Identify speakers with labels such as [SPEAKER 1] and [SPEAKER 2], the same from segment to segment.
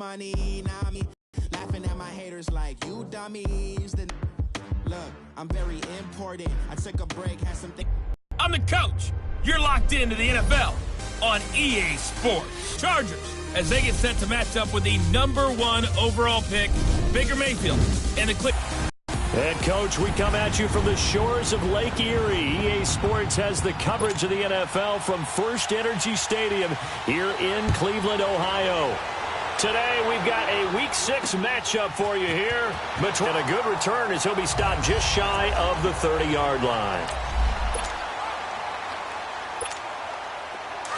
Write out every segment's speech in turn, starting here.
[SPEAKER 1] money, now me laughing at my haters like you dummies. Look, I'm very important. I took a break, had something.
[SPEAKER 2] I'm the coach. You're locked into the NFL on EA Sports. Chargers, as they get set to match up with the #1 overall pick, Baker Mayfield, and the Clip.
[SPEAKER 3] And, Coach, we come at you from the shores of Lake Erie. EA Sports has the coverage of the NFL from First Energy Stadium here in Cleveland, Ohio. Today, we've got a Week 6 matchup for you here. And a good return as he'll be stopped just shy of the 30-yard line.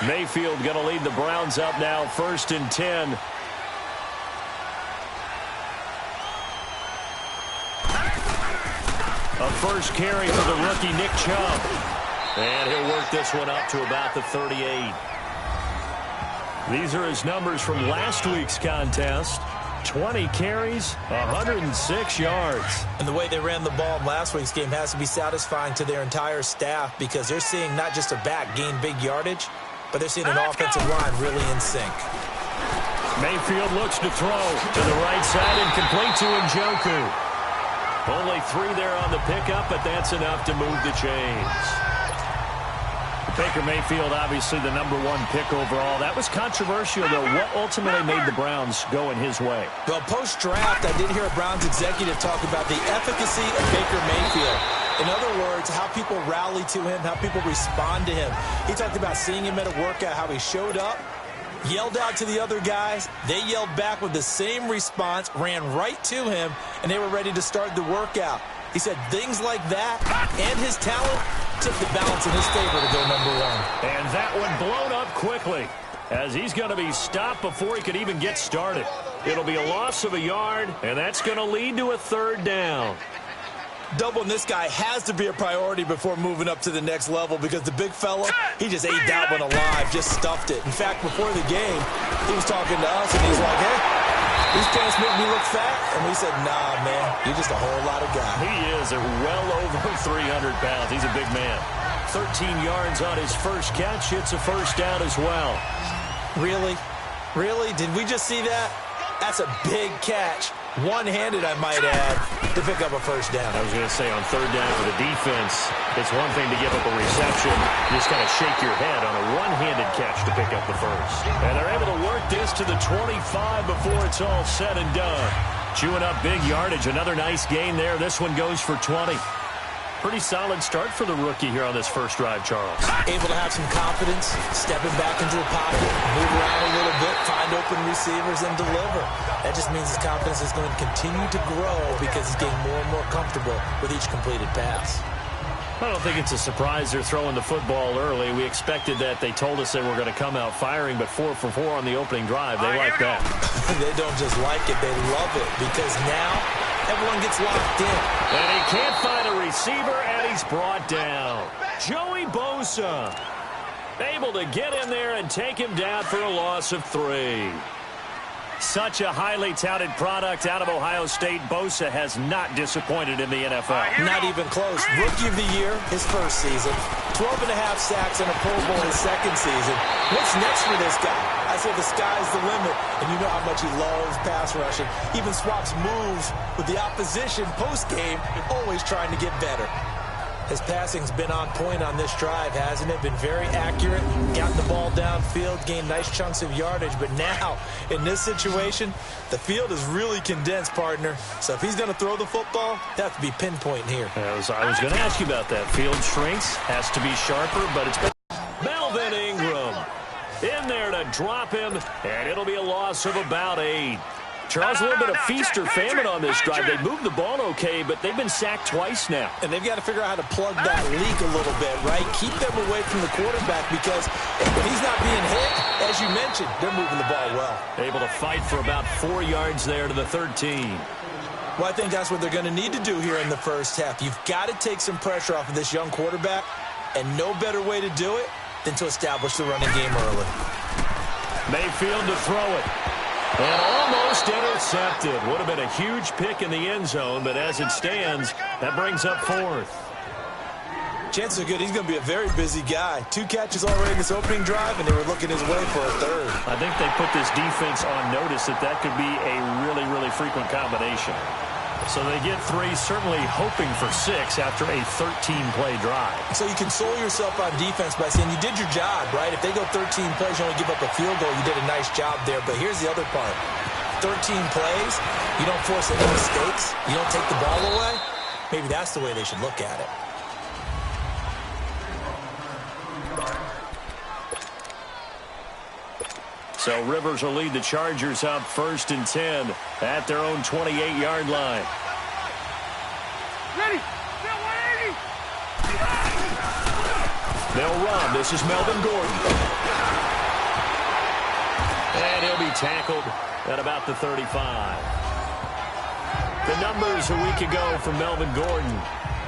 [SPEAKER 3] Mayfield going to lead the Browns up now, 1st and 10. A first carry for the rookie, Nick Chubb. And he'll work this one up to about the 38. These are his numbers from last week's contest. 20 carries, 106 yards.
[SPEAKER 4] And the way they ran the ball in last week's game has to be satisfying to their entire staff because they're seeing not just a back gain big yardage, but they're seeing an offensive line really in sync.
[SPEAKER 3] Mayfield looks to throw to the right side and complete to Njoku. Only 3 there on the pickup, but that's enough to move the chains. Baker Mayfield, obviously the #1 pick overall. That was controversial, though. What ultimately made the Browns go in his way?
[SPEAKER 4] Well, post-draft, I did hear a Browns executive talk about the efficacy of Baker Mayfield. In other words, how people rally to him, how people respond to him. He talked about seeing him at a workout, how he showed up, yelled out to the other guys. They yelled back with the same response, ran right to him, and they were ready to start the workout. He said things like that and his talent tipped the balance in his favor to go #1.
[SPEAKER 3] And that one blown up quickly as he's going to be stopped before he could even get started. It'll be a loss of a yard, and that's going to lead to a 3rd down.
[SPEAKER 4] Doubling this guy has to be a priority before moving up to the next level because the big fella, he just ate that one alive, just stuffed it. In fact, before the game, he was talking to us, and he's like, hey, these pants make me look fat. And we said, nah, man, you're just a whole lot of guy.
[SPEAKER 3] He is at well over 300 pounds. He's a big man. 13 yards on his first catch. It's a 1st down as well.
[SPEAKER 4] Really? Really? Did we just see that? That's a big catch. One-handed, I might add, to pick up a 1st down.
[SPEAKER 3] I was going to say, on 3rd down for the defense, it's one thing to give up a reception. You just kind of shake your head on a one-handed catch to pick up the 1st. And they're able to work this to the 25 before it's all said and done. Chewing up big yardage. Another nice gain there. This one goes for 20. Pretty solid start for the rookie here on this first drive, Charles.
[SPEAKER 4] Able to have some confidence, stepping back into the pocket, move around a little bit, find open receivers, and deliver. That just means his confidence is going to continue to grow because he's getting more and more comfortable with each completed pass.
[SPEAKER 3] I don't think it's a surprise they're throwing the football early. We expected that. They told us they were going to come out firing, but 4 for 4 on the opening drive. They like that.
[SPEAKER 4] They don't just like it, they love it because now everyone gets locked in.
[SPEAKER 3] And he can't find a receiver, and he's brought down. Joey Bosa able to get in there and take him down for a loss of 3. Such a highly touted product out of Ohio State. Bosa has not disappointed in the NFL.
[SPEAKER 4] Not even close. Rookie of the year, his first season. 12.5 sacks and a Pro Bowl his second season. What's next for this guy? I say the sky's the limit. And you know how much he loves pass rushing. Even swaps moves with the opposition post-game, always trying to get better. His passing's been on point on this drive, hasn't it? Been very accurate, gotten the ball downfield, gained nice chunks of yardage. But now, in this situation, the field is really condensed, partner. So if he's going to throw the football, that has to be pinpoint here.
[SPEAKER 3] I was going to ask you about that. Field shrinks, has to be sharper, but it's Melvin Ingram in there to drop him, and it'll be a loss of about 8. Charles, a little bit of feast or famine on this drive. They moved the ball okay, but they've been sacked twice now.
[SPEAKER 4] And they've got to figure out how to plug that leak a little bit, right? Keep them away from the quarterback because when he's not being hit, as you mentioned, they're moving the ball well.
[SPEAKER 3] Able to fight for about 4 yards there to the 13.
[SPEAKER 4] Well, I think that's what they're going to need to do here in the first half. You've got to take some pressure off of this young quarterback, and no better way to do it than to establish the running game early.
[SPEAKER 3] Mayfield to throw it. And almost intercepted. Would have been a huge pick in the end zone, but as it stands, that brings up 4th.
[SPEAKER 4] Chances are good he's going to be a very busy guy. 2 catches already in this opening drive, and they were looking his way for a third.
[SPEAKER 3] I think they put this defense on notice that could be a really, really frequent combination. So they get 3, certainly hoping for 6 after a 13-play drive.
[SPEAKER 4] So you console yourself on defense by saying you did your job, right? If they go 13 plays, you only give up a field goal, you did a nice job there. But here's the other part. 13 plays, you don't force any mistakes, you don't take the ball away. Maybe that's the way they should look at it.
[SPEAKER 3] So Rivers will lead the Chargers up 1st and 10 at their own 28-yard line.
[SPEAKER 5] Ready.
[SPEAKER 3] They'll run. This is Melvin Gordon. And he'll be tackled at about the 35. The numbers a week ago for Melvin Gordon.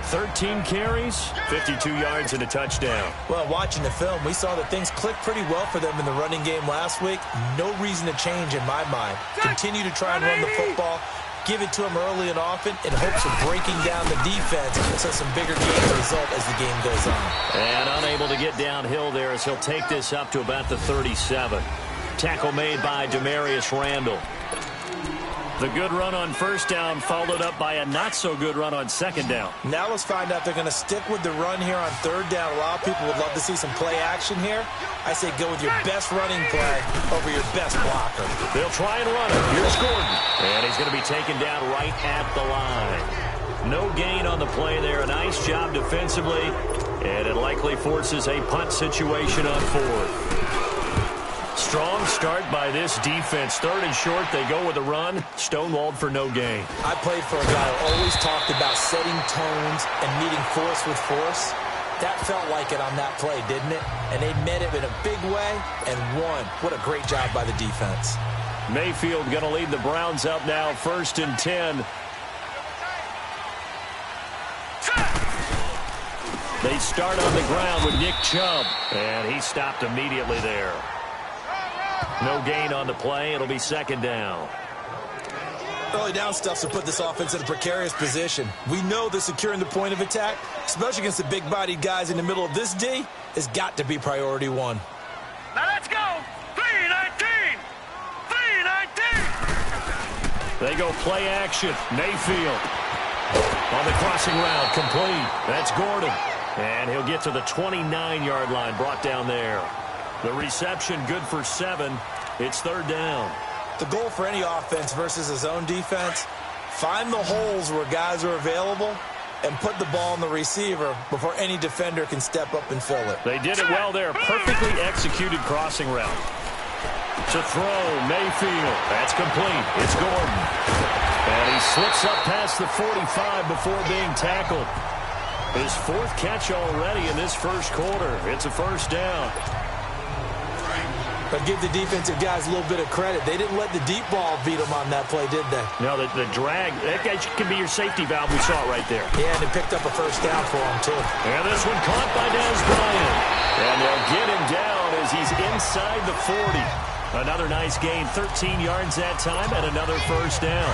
[SPEAKER 3] 13 carries, 52 yards, and a touchdown.
[SPEAKER 4] Well, watching the film, we saw that things clicked pretty well for them in the running game last week. No reason to change in my mind. Continue to try and run the football, give it to them early and often in hopes of breaking down the defense so some bigger gains result as the game goes on.
[SPEAKER 3] And unable to get downhill there as he'll take this up to about the 37. Tackle made by Demarius Randall. The good run on 1st down followed up by a not-so-good run on 2nd down.
[SPEAKER 4] Now let's find out if they're going to stick with the run here on 3rd down. A lot of people would love to see some play action here. I say go with your best running play over your best blocker.
[SPEAKER 3] They'll try and run it. Here's Gordon. And he's going to be taken down right at the line. No gain on the play there. A nice job defensively. And it likely forces a punt situation on 4th. Strong start by this defense. 3rd and short, they go with a run. Stonewalled for no gain.
[SPEAKER 4] I played for a guy who always talked about setting tones and meeting force with force. That felt like it on that play, didn't it? And they met it in a big way and won. What a great job by the defense.
[SPEAKER 3] Mayfield going to lead the Browns up now, 1st and 10. They start on the ground with Nick Chubb, and he stopped immediately there. No gain on the play. It'll be 2nd down.
[SPEAKER 4] Early down stuff to put this offense in a precarious position. We know that securing the point of attack, especially against the big-bodied guys in the middle of this D, has got to be priority 1.
[SPEAKER 5] Now let's go. 3-19. 3-19.
[SPEAKER 3] They go play action. Mayfield on the crossing route, complete. That's Gordon. And he'll get to the 29-yard line, brought down there. The reception good for 7. It's 3rd down.
[SPEAKER 4] The goal for any offense versus his own defense, find the holes where guys are available and put the ball on the receiver before any defender can step up and fill it.
[SPEAKER 3] They did it well there. Perfectly executed crossing route. To throw, Mayfield. That's complete. It's Gordon. And he slips up past the 45 before being tackled. His 4th catch already in this 1st quarter. It's a 1st down.
[SPEAKER 4] But give the defensive guys a little bit of credit. They didn't let the deep ball beat them on that play, did they?
[SPEAKER 3] No, the drag, that can be your safety valve. We saw it right there.
[SPEAKER 4] Yeah, and it picked up a 1st down for him, too.
[SPEAKER 3] And this one caught by Dez Bryant. And they'll get him down as he's inside the 40. Another nice gain, 13 yards that time, and another 1st down.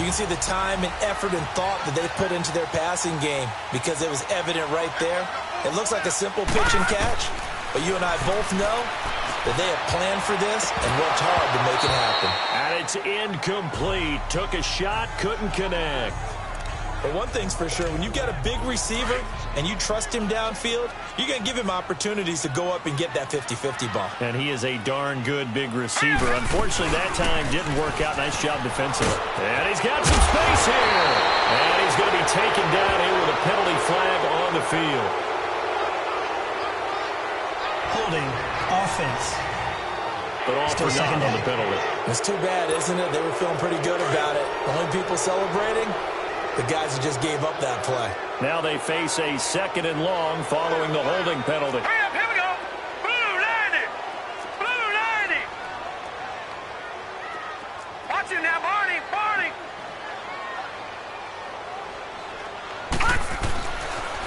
[SPEAKER 4] You can see the time and effort and thought that they put into their passing game because it was evident right there. It looks like a simple pitch and catch, but you and I both know that they have planned for this and worked hard to make it happen.
[SPEAKER 3] And it's incomplete. Took a shot, couldn't connect.
[SPEAKER 4] But one thing's for sure, when you've got a big receiver and you trust him downfield, you're going to give him opportunities to go up and get that 50-50 ball.
[SPEAKER 3] And he is a darn good big receiver. Unfortunately, that time didn't work out. Nice job defensively. And he's got some space here. And he's going to be taken down here with a penalty flag on the field.
[SPEAKER 6] Holding offense.
[SPEAKER 3] But all for nothing on the penalty.
[SPEAKER 4] It's too bad, isn't it? They were feeling pretty good about it. The only people celebrating, the guys who just gave up that play.
[SPEAKER 3] Now they face a 2nd and long following the holding penalty.
[SPEAKER 5] Hurry up, here we go. Blue 90. Blue 90. Watch it now, Barney. Barney.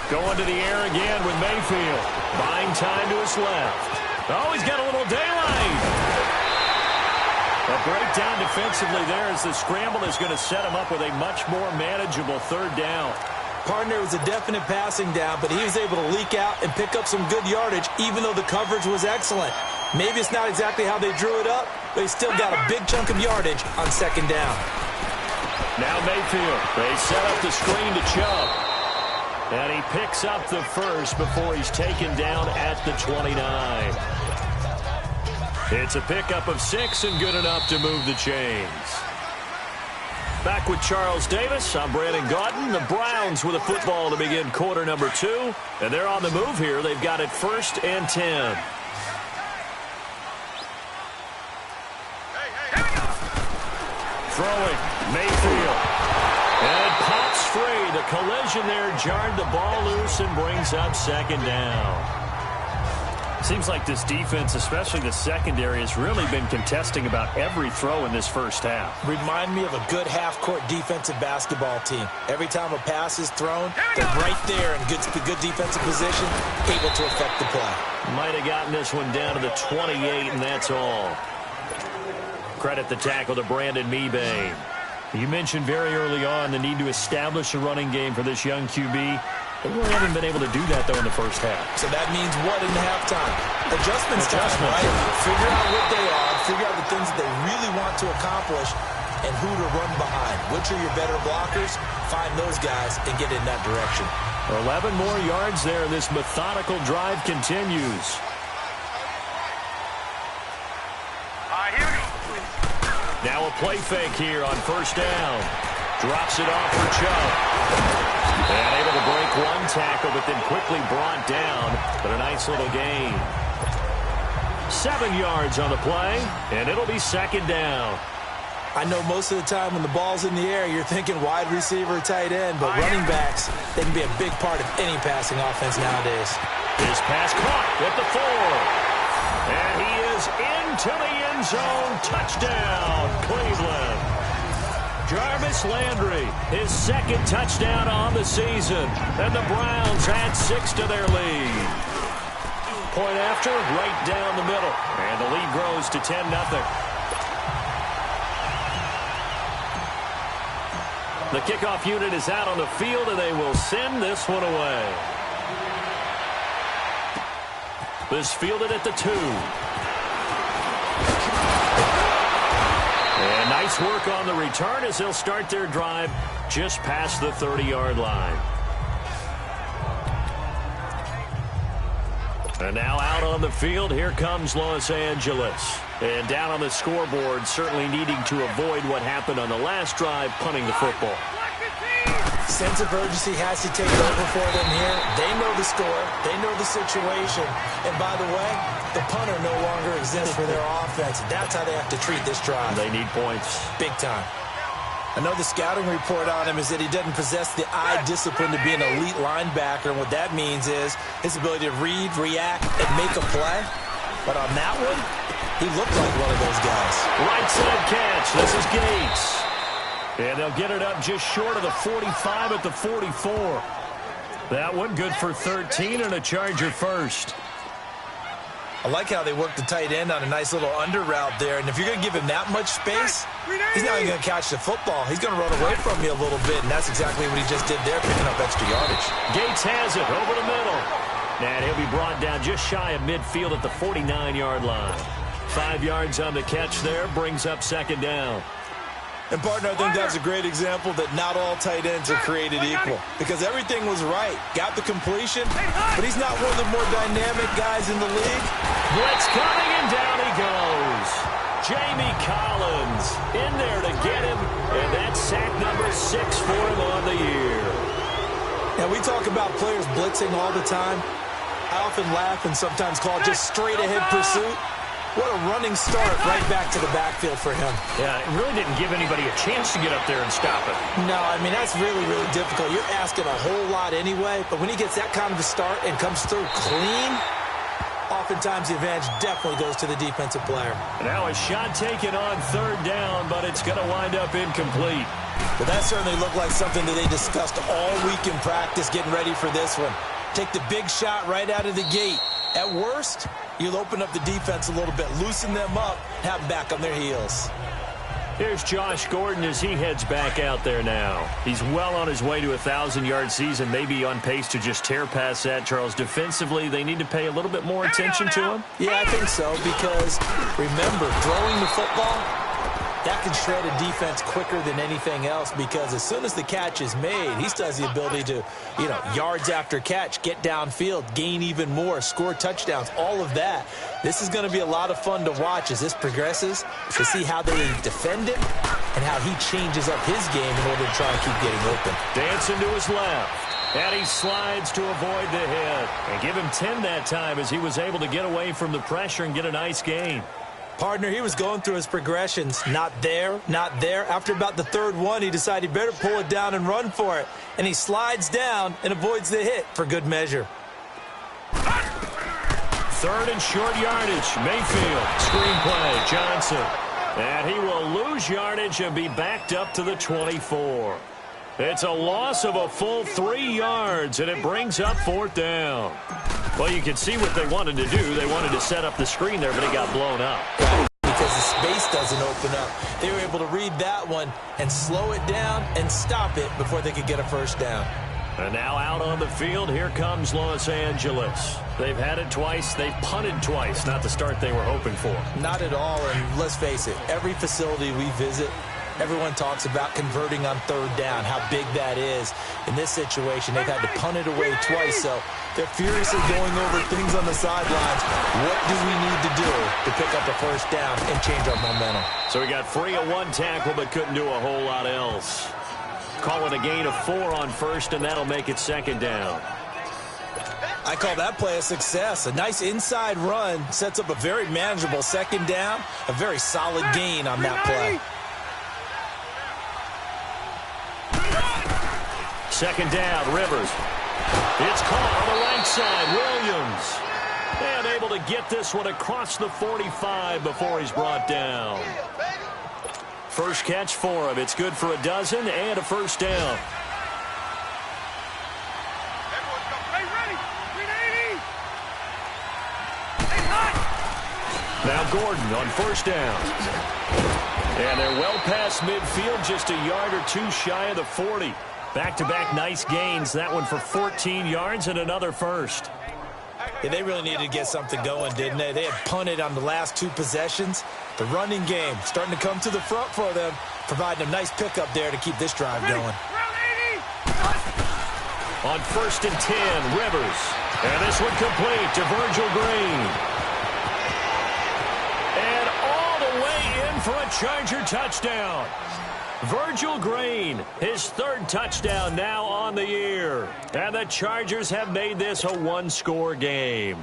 [SPEAKER 3] Going to the air again with Mayfield. Buying time to his left. Oh, he's got a little daylight. A breakdown defensively there as the scramble is going to set him up with a much more manageable 3rd down.
[SPEAKER 4] Partner, was a definite passing down, but he was able to leak out and pick up some good yardage, even though the coverage was excellent. Maybe it's not exactly how they drew it up, but he still got a big chunk of yardage on second down.
[SPEAKER 3] Now Mayfield. They set up the screen to Chubb. And he picks up the first before he's taken down at the 29. It's a pickup of 6 and good enough to move the chains. Back with Charles Davis, I'm Brandon Gaudin. The Browns with a football to begin quarter number 2. And they're on the move here. They've got it 1st and 10. Throwing, Mayfield. And it pops free. The collision there jarred the ball loose and brings up second down.
[SPEAKER 2] Seems like this defense, especially the secondary, has really been contesting about every throw in this first half.
[SPEAKER 4] Remind me of a good half-court defensive basketball team. Every time a pass is thrown, they're right there in good defensive position, able to affect the play.
[SPEAKER 3] Might have gotten this one down to the 28, and that's all. Credit the tackle to Brandon Mebane.
[SPEAKER 2] You mentioned very early on the need to establish a running game for this young QB. They really haven't been able to do that, though, in the first half.
[SPEAKER 4] So that means what in the halftime? Adjustments time, right? Figure out what they are, figure out the things that they really want to accomplish, and who to run behind. Which are your better blockers? Find those guys and get in that direction.
[SPEAKER 3] 11 more yards there. This methodical drive continues.
[SPEAKER 5] Here we go.
[SPEAKER 3] Now a play fake here on first down. Drops it off for Chubb. And able to break one tackle, but then quickly brought down. But a nice little gain. 7 yards on the play, and it'll be second down.
[SPEAKER 4] I know most of the time when the ball's in the air, you're thinking wide receiver, tight end, but running backs, they can be a big part of any passing offense nowadays.
[SPEAKER 3] His pass caught at the 4. And he is into the end zone. Touchdown, Cleveland. Jarvis Landry, his second touchdown on the season. And the Browns add 6 to their lead. Point after, right down the middle. And the lead grows to 10-0. The kickoff unit is out on the field, and they will send this one away. This fielded at the 2. And nice work on the return as they'll start their drive just past the 30-yard line. And now out on the field, here comes Los Angeles. And down on the scoreboard, certainly needing to avoid what happened on the last drive, punting the football.
[SPEAKER 4] Sense of urgency has to take over for them here. They know the score. They know the situation. And by the way, the punter no longer exists for their offense. That's how they have to treat this drive.
[SPEAKER 3] They need points.
[SPEAKER 4] Big time. I know the scouting report on him is that he doesn't possess the eye discipline to be an elite linebacker. And what that means is his ability to read, react, and make a play. But on that one, he looked like one of those guys.
[SPEAKER 3] Right side catch. This is Gates. And they'll get it up just short of the 45 at the 44. That one good for 13 and a Charger first.
[SPEAKER 4] I like how they work the tight end on a nice little under route there. And if you're going to give him that much space, he's not even going to catch the football. He's going to run away from you a little bit, and that's exactly what he just did there, picking up extra yardage.
[SPEAKER 3] Gates has it over the middle. And he'll be brought down just shy of midfield at the 49-yard line. 5 yards on the catch there, brings up second down.
[SPEAKER 4] And, partner, I think that's a great example that not all tight ends are created equal. Because everything was right. Got the completion, but he's not one of the more dynamic guys in the league.
[SPEAKER 3] Blitz coming, and down he goes. Jamie Collins in there to get him, and that's sack number 6 for him on the year.
[SPEAKER 4] Now, we talk about players blitzing all the time. I often laugh and sometimes call it just straight-ahead pursuit. What a running start right back to the backfield for him.
[SPEAKER 2] Yeah, it really didn't give anybody a chance to get up there and stop it.
[SPEAKER 4] No, I mean, that's really, really difficult. You're asking a whole lot anyway, but when he gets that kind of a start and comes through clean, oftentimes the advantage definitely goes to the defensive player.
[SPEAKER 3] Now a shot taken on third down, but it's going to wind up incomplete.
[SPEAKER 4] Well, that certainly looked like something that they discussed all week in practice getting ready for this one. Take the big shot right out of the gate. At worst, you'll open up the defense a little bit, loosen them up, have them back on their heels.
[SPEAKER 3] Here's Josh Gordon as he heads back out there now. He's well on his way to a 1,000-yard season, maybe on pace to just tear past that. Charles, defensively, they need to pay a little bit more attention to him?
[SPEAKER 4] Yeah, I think so, because remember, throwing the football, that can shred a defense quicker than anything else, because as soon as the catch is made, he still has the ability to, yards after catch, get downfield, gain even more, score touchdowns, all of that. This is going to be a lot of fun to watch as this progresses, to see how they defend him and how he changes up his game in order to try and keep getting open.
[SPEAKER 3] Dancing to his left, and he slides to avoid the hit. And give him 10 that time as he was able to get away from the pressure and get a nice gain.
[SPEAKER 4] Partner, he was going through his progressions. Not there, not there. After about the third one, he decided he better pull it down and run for it. And he slides down and avoids the hit for good measure.
[SPEAKER 3] Third and short yardage. Mayfield, screenplay, Johnson. And he will lose yardage and be backed up to the 24. It's a loss of a full 3 yards, and it brings up 4th down. Well, you can see what they wanted to do. They wanted to set up the screen there, but it got blown up.
[SPEAKER 4] Right, because the space doesn't open up. They were able to read that one and slow it down and stop it before they could get a first down.
[SPEAKER 3] And now out on the field, here comes Los Angeles. They've had it twice. They've punted twice. Not the start they were hoping for.
[SPEAKER 4] Not at all, and let's face it, every facility we visit, everyone talks about converting on third down, how big that is. In this situation, they've had to punt it away twice, so they're furiously going over things on the sidelines. What do we need to do to pick up a first down and change our momentum?
[SPEAKER 3] So we got free of 1 tackle, but couldn't do a whole lot else. Call it a gain of 4 on first, and that'll make it 2nd down.
[SPEAKER 4] I call that play a success. A nice inside run sets up a very manageable 2nd down, a very solid gain on that play.
[SPEAKER 3] 2nd down, Rivers. It's caught on the right side, Williams. And able to get this one across the 45 before he's brought down. First catch for him. It's good for a dozen and a first down. Now Gordon on first down. And they're well past midfield, just a yard or 2 shy of the 40. Back-to-back nice gains. That one for 14 yards and another first.
[SPEAKER 4] Yeah, they really needed to get something going, didn't they? They had punted on the last 2 possessions. The running game starting to come to the front for them, providing a nice pickup there to keep this drive going.
[SPEAKER 3] On 1st and 10, Rivers. And this one complete to Virgil Green. And all the way in for a Charger touchdown. Virgil Green, his 3rd touchdown now on the year. And the Chargers have made this a 1-score game.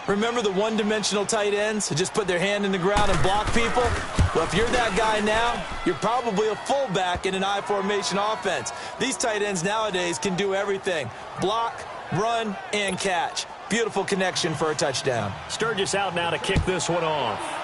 [SPEAKER 4] Remember the one-dimensional tight ends who just put their hand in the ground and block people? Well, if you're that guy now, you're probably a fullback in an I formation offense. These tight ends nowadays can do everything. Block, run, and catch. Beautiful connection for a touchdown.
[SPEAKER 3] Sturgis out now to kick this one off.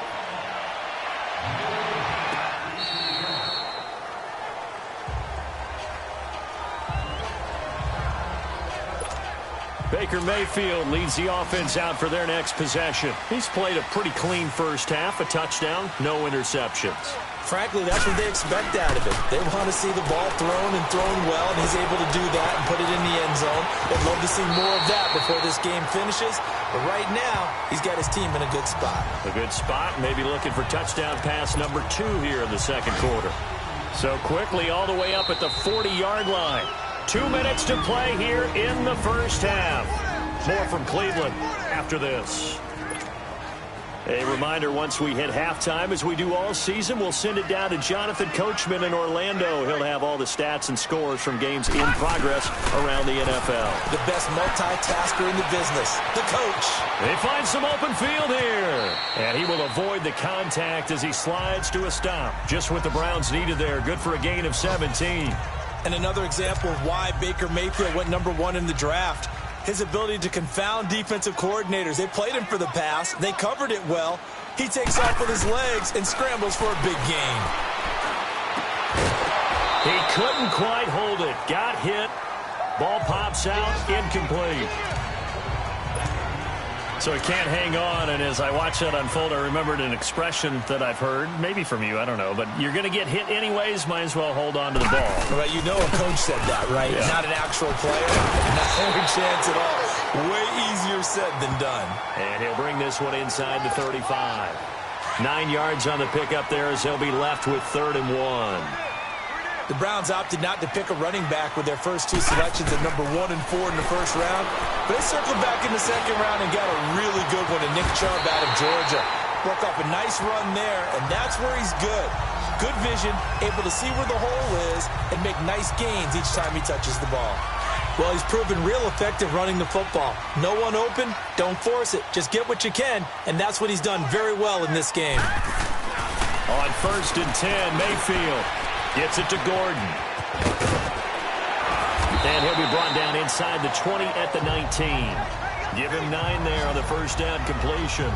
[SPEAKER 3] Baker Mayfield leads the offense out for their next possession. He's played a pretty clean first half, a touchdown, no interceptions.
[SPEAKER 4] Frankly, that's what they expect out of him. They want to see the ball thrown and thrown well, and he's able to do that and put it in the end zone. They'd love to see more of that before this game finishes. But right now, he's got his team in a good spot.
[SPEAKER 3] A good spot, maybe looking for touchdown pass number 2 here in the 2nd quarter. So quickly all the way up at the 40-yard line. 2 minutes to play here in the first half. More from Cleveland after this. A reminder, once we hit halftime, as we do all season, we'll send it down to Jonathan Coachman in Orlando. He'll have all the stats and scores from games in progress around the NFL.
[SPEAKER 4] The best multitasker in the business, the coach.
[SPEAKER 3] They find some open field here. And he will avoid the contact as he slides to a stop. Just what the Browns needed there. Good for a gain of 17.
[SPEAKER 4] And another example of why Baker Mayfield went #1 in the draft. His ability to confound defensive coordinators. They played him for the pass. They covered it well. He takes off with his legs and scrambles for a big gain.
[SPEAKER 3] He couldn't quite hold it. Got hit. Ball pops out. Incomplete. So he can't hang on, and as I watch that unfold, I remembered an expression that I've heard, maybe from you, I don't know, but you're going to get hit anyways, might as well hold on to the ball.
[SPEAKER 4] Well, you know a coach said that, right?
[SPEAKER 3] Yeah.
[SPEAKER 4] Not an actual player. Not every chance at all. Way easier said than done.
[SPEAKER 3] And he'll bring this one inside the 35. 9 yards on the pickup there as they'll be left with 3rd and 1.
[SPEAKER 4] The Browns opted not to pick a running back with their first 2 selections at number 1 and 4 in the first round. But they circled back in the second round and got a really good one to Nick Chubb out of Georgia. Broke off a nice run there, and that's where he's good. Good vision, able to see where the hole is, and make nice gains each time he touches the ball. Well, he's proven real effective running the football. No one open, don't force it. Just get what you can, and that's what he's done very well in this game.
[SPEAKER 3] On 1st and 10, Mayfield gets it to Gordon. And he'll be brought down inside the 20 at the 19. Give him 9 there on the first down completion.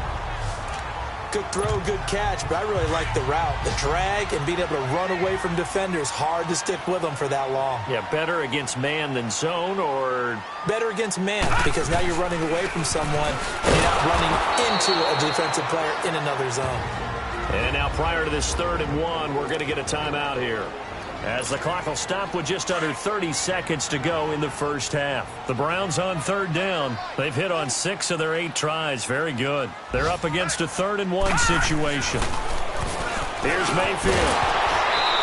[SPEAKER 4] Good throw, good catch, but I really like the route. The drag and being able to run away from defenders. Hard to stick with them for that long.
[SPEAKER 3] Yeah, better against man than zone, or?
[SPEAKER 4] Better against man, because now you're running away from someone and you're not running into a defensive player in another zone.
[SPEAKER 3] And now prior to this 3rd and 1, we're going to get a timeout here, as the clock will stop with just under 30 seconds to go in the first half. The Browns on 3rd down. They've hit on 6 of their 8 tries. Very good. They're up against a 3rd and 1 situation. Here's Mayfield.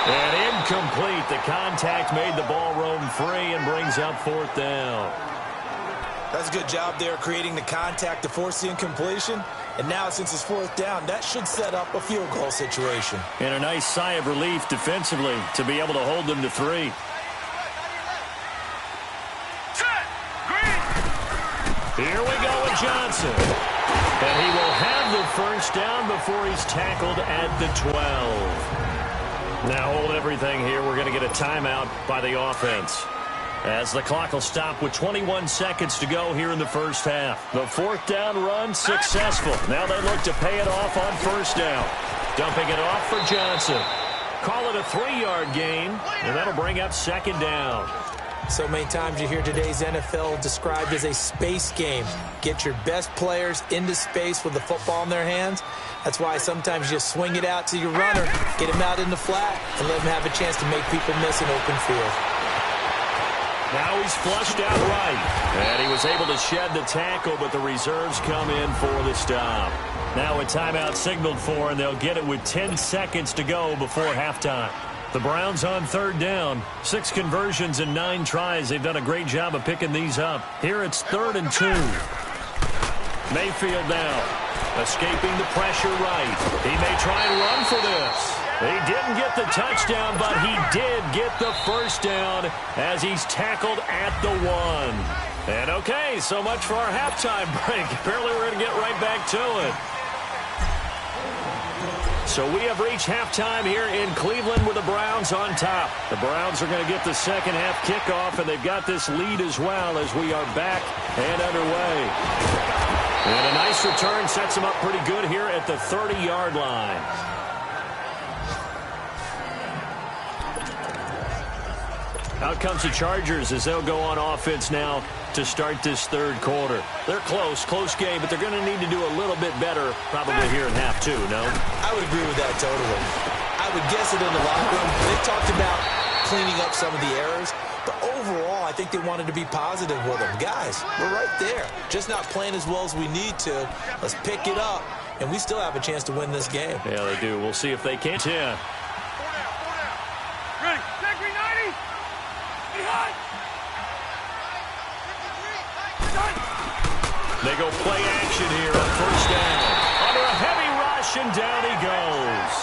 [SPEAKER 3] And incomplete. The contact made the ball roam free and brings up 4th down.
[SPEAKER 4] That's a good job there creating the contact to force the incompletion. And now, since it's 4th down, that should set up a field goal situation.
[SPEAKER 3] And a nice sigh of relief defensively to be able to hold them to 3. Here we go with Johnson. And he will have the first down before he's tackled at the 12. Now hold everything here. We're going to get a timeout by the offense, as the clock will stop with 21 seconds to go here in the first half. The 4th down run successful. Now they look to pay it off on 1st down. Dumping it off for Johnson. Call it a 3-yard gain, and that'll bring up 2nd down.
[SPEAKER 4] So many times you hear today's NFL described as a space game. Get your best players into space with the football in their hands. That's why sometimes you just swing it out to your runner, get him out in the flat, and let him have a chance to make people miss an open field.
[SPEAKER 3] Now he's flushed out right. And he was able to shed the tackle, but the reserves come in for the stop. Now a timeout signaled for, and they'll get it with 10 seconds to go before halftime. The Browns on 3rd down. 6 conversions and 9 tries. They've done a great job of picking these up. Here it's 3rd and 2. Mayfield now, escaping the pressure right. He may try and run for this. He didn't get the touchdown, but he did get the first down as he's tackled at the 1. And okay, so much for our halftime break. Apparently we're going to get right back to it. So we have reached halftime here in Cleveland with the Browns on top. The Browns are going to get the second half kickoff, and they've got this lead as well as we are back and underway. And a nice return sets them up pretty good here at the 30-yard line. Out comes the Chargers as they'll go on offense now to start this 3rd quarter. They're close game, but they're going to need to do a little bit better probably here in half 2, no?
[SPEAKER 4] I would agree with that totally. I would guess it in the locker room. They talked about cleaning up some of the errors, but overall, I think they wanted to be positive with them. Guys, we're right there. Just not playing as well as we need to. Let's pick it up, and we still have a chance to win this game.
[SPEAKER 3] Yeah, they do. We'll see if they can. Yeah.
[SPEAKER 5] Ready. Check me 90. Behind.
[SPEAKER 3] They go play action here on 1st down. Under a heavy rush, and down he goes.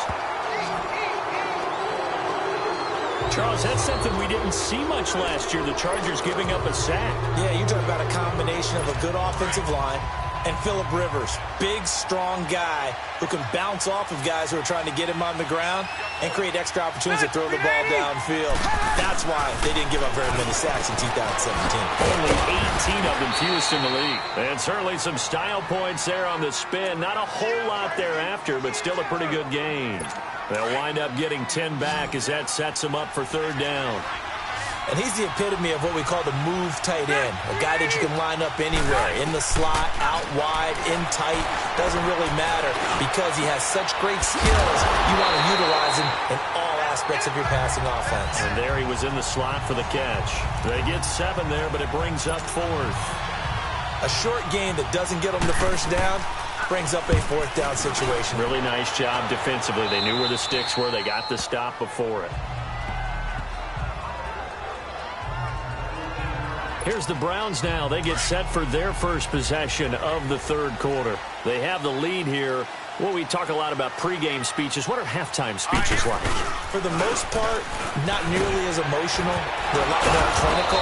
[SPEAKER 3] Charles, that's something we didn't see much last year, the Chargers giving up a sack.
[SPEAKER 4] Yeah, you talk about a combination of a good offensive line and Phillip Rivers. Big, strong guy who can bounce off of guys who are trying to get him on the ground and create extra opportunities to throw the ball downfield. That's why they didn't give up very many sacks in 2017.
[SPEAKER 3] Only 18 of them, fewest in the league. And certainly some style points there on the spin. Not a whole lot thereafter, but still a pretty good game. They'll wind up getting 10 back as that sets them up for 3rd down.
[SPEAKER 4] And he's the epitome of what we call the move tight end, a guy that you can line up anywhere, in the slot, out wide, in tight, doesn't really matter because he has such great skills. You want to utilize him in all aspects of your passing offense.
[SPEAKER 3] And there he was in the slot for the catch. They get 7 there, but it brings up 4th.
[SPEAKER 4] A short gain that doesn't get them the first down brings up a 4th down situation.
[SPEAKER 3] Really nice job defensively. They knew where the sticks were. They got the stop before it. Here's the Browns now. They get set for their first possession of the third quarter. They have the lead here. Well, we talk a lot about pregame speeches. What are halftime speeches like?
[SPEAKER 4] For the most part, not nearly as emotional. They're a lot more clinical.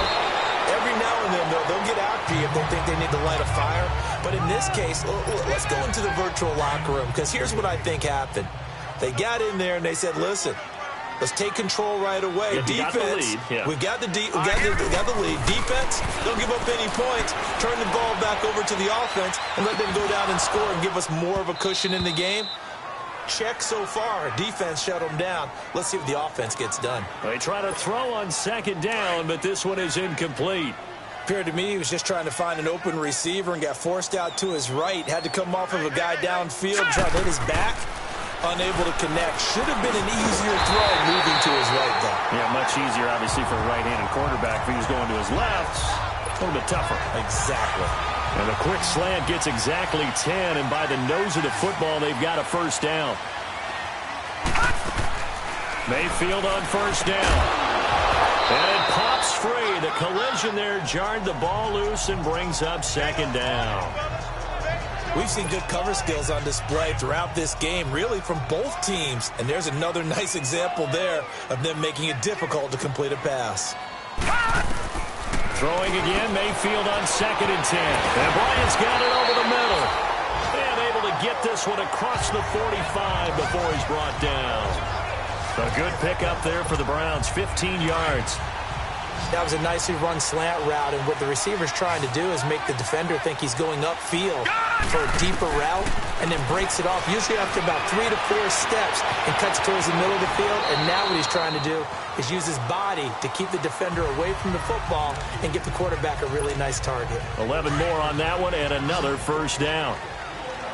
[SPEAKER 4] Every now and then, they'll get after you if they think they need to light a fire. But in this case, let's go into the virtual locker room, because here's what I think happened. They got in there and they said, listen, let's take control right away.
[SPEAKER 3] Yeah,
[SPEAKER 4] defense, we've got the lead. Defense, don't give up any points. Turn the ball back over to the offense and let them go down and score and give us more of a cushion in the game. Check so far. Defense shut them down. Let's see if the offense gets done.
[SPEAKER 3] They try to throw on 2nd down, but this one is incomplete.
[SPEAKER 4] Appeared to me he was just trying to find an open receiver and got forced out to his right. Had to come off of a guy downfield, try to hit his back. Unable to connect. Should have been an easier throw moving to his right, though.
[SPEAKER 3] Yeah, much easier, obviously, for a right-handed quarterback. If he was going to his left, a little bit tougher.
[SPEAKER 4] Exactly.
[SPEAKER 3] And the quick slant gets exactly 10, and by the nose of the football, they've got a first down. Mayfield on first down. And it pops free. The collision there jarred the ball loose and brings up 2nd down.
[SPEAKER 4] We've seen good cover skills on display throughout this game, really from both teams. And there's another nice example there of them making it difficult to complete a pass.
[SPEAKER 3] Throwing again, Mayfield on 2nd and 10. And Bryant's got it over the middle. And able to get this one across the 45 before he's brought down. A good pickup there for the Browns, 15 yards.
[SPEAKER 4] That was a nicely run slant route, and what the receiver's trying to do is make the defender think he's going upfield for a deeper route, and then breaks it off, usually after about 3 to 4 steps, and cuts towards the middle of the field. And now what he's trying to do is use his body to keep the defender away from the football and get the quarterback a really nice target.
[SPEAKER 3] 11 more on that one, and another first down.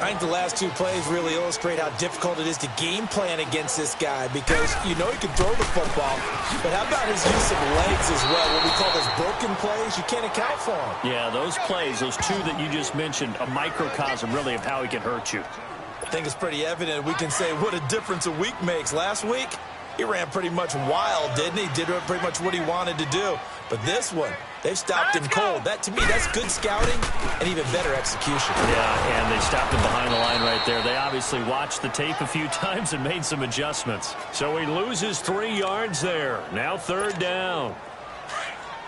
[SPEAKER 4] I think the last 2 plays really illustrate how difficult it is to game plan against this guy, because you know he can throw the football, but how about his use of legs as well? What we call those broken plays, you can't account for them.
[SPEAKER 3] Yeah, those plays, those 2 that you just mentioned, a microcosm really of how he can hurt you.
[SPEAKER 4] I think it's pretty evident. We can say what a difference a week makes. Last week, he ran pretty much wild, didn't he? Did pretty much what he wanted to do. But this one, they've stopped him cold. That, to me, that's good scouting and even better execution.
[SPEAKER 3] Yeah, and they stopped him behind the line right there. They obviously watched the tape a few times and made some adjustments. So he loses 3 yards there. Now 3rd down.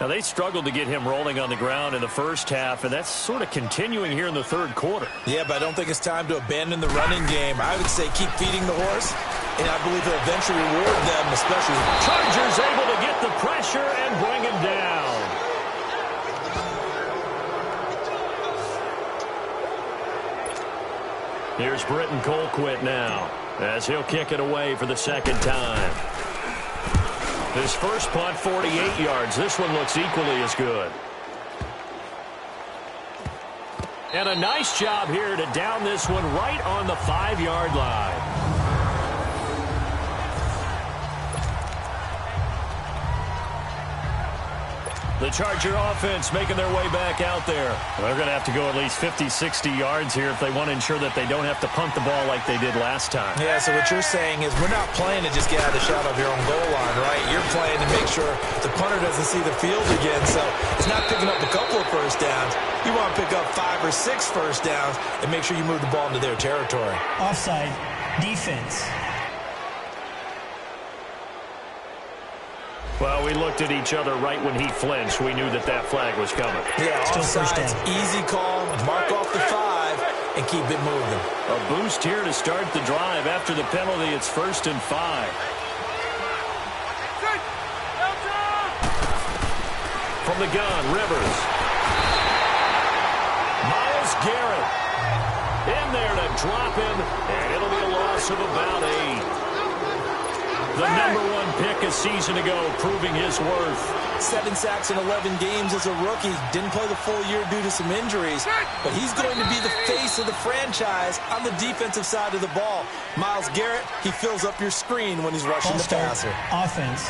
[SPEAKER 3] Now, they struggled to get him rolling on the ground in the first half, and that's sort of continuing here in the third quarter.
[SPEAKER 4] Yeah, but I don't think it's time to abandon the running game. I would say keep feeding the horse, and I believe he'll eventually reward them, especially.
[SPEAKER 3] Chargers able to get the pressure and bring him down. Here's Britton Colquitt now, as he'll kick it away for the 2nd time. His first punt, 48 yards. This one looks equally as good. And a nice job here to down this one right on the 5-yard line. The Charger offense making their way back out there. They're going to have to go at least 50, 60 yards here if they want to ensure that they don't have to punt the ball like they did last time.
[SPEAKER 4] Yeah, so what you're saying is we're not playing to just get out of the shadow of your own goal line, right? You're playing to make sure the punter doesn't see the field again. So it's not picking up a couple of first downs. You want to pick up 5 or 6 first downs and make sure you move the ball into their territory.
[SPEAKER 6] Offside, defense.
[SPEAKER 3] Well, we looked at each other right when he flinched. We knew that that flag was coming.
[SPEAKER 4] Yeah,
[SPEAKER 6] Still first
[SPEAKER 4] offsides,
[SPEAKER 6] down.
[SPEAKER 4] easy call, mark off the 5, and keep it moving.
[SPEAKER 3] A boost here to start the drive. After the penalty, it's 1st and 5. From the gun, Rivers. Myles Garrett in there to drop him, and it'll be a loss of about 8. The #1 pick a season ago, proving his worth.
[SPEAKER 4] 7 sacks in 11 games as a rookie. Didn't play the full year due to some injuries. But he's going to be the face of the franchise on the defensive side of the ball. Myles Garrett, he fills up your screen when he's rushing the passer.
[SPEAKER 6] Offense.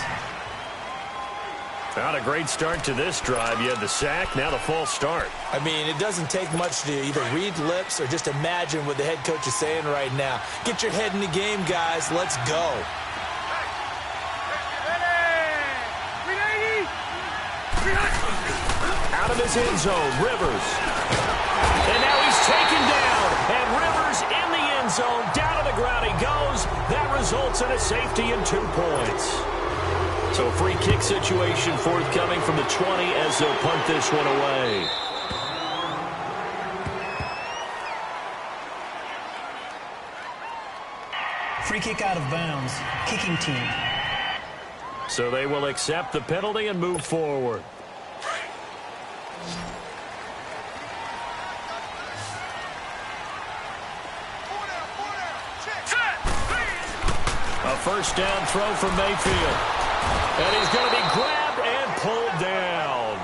[SPEAKER 3] Not a great start to this drive. You had the sack, now the false start.
[SPEAKER 4] I mean, it doesn't take much to either read lips or just imagine what the head coach is saying right now. Get your head in the game, guys. Let's go.
[SPEAKER 3] Out of his end zone, Rivers. And now he's taken down. And Rivers in the end zone. Down to the ground he goes. That results in a safety and 2 points. So a free kick situation forthcoming from the 20 as they'll punt this one away.
[SPEAKER 6] Free kick out of bounds. Kicking team.
[SPEAKER 3] So they will accept the penalty and move forward. A first down throw from Mayfield. And he's going to be grabbed and pulled down.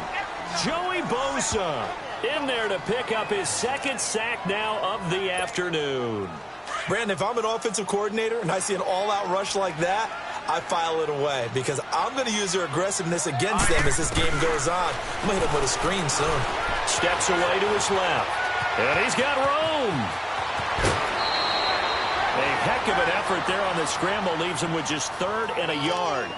[SPEAKER 3] Joey Bosa in there to pick up his 2nd sack now of the afternoon.
[SPEAKER 4] Brandon, if I'm an offensive coordinator and I see an all-out rush like that, I file it away because I'm going to use their aggressiveness against them as this game goes on. I'm going to hit him with a screen soon.
[SPEAKER 3] Steps away to his left. And he's got room. A heck of an effort there on the scramble leaves him with just 3rd and a yard.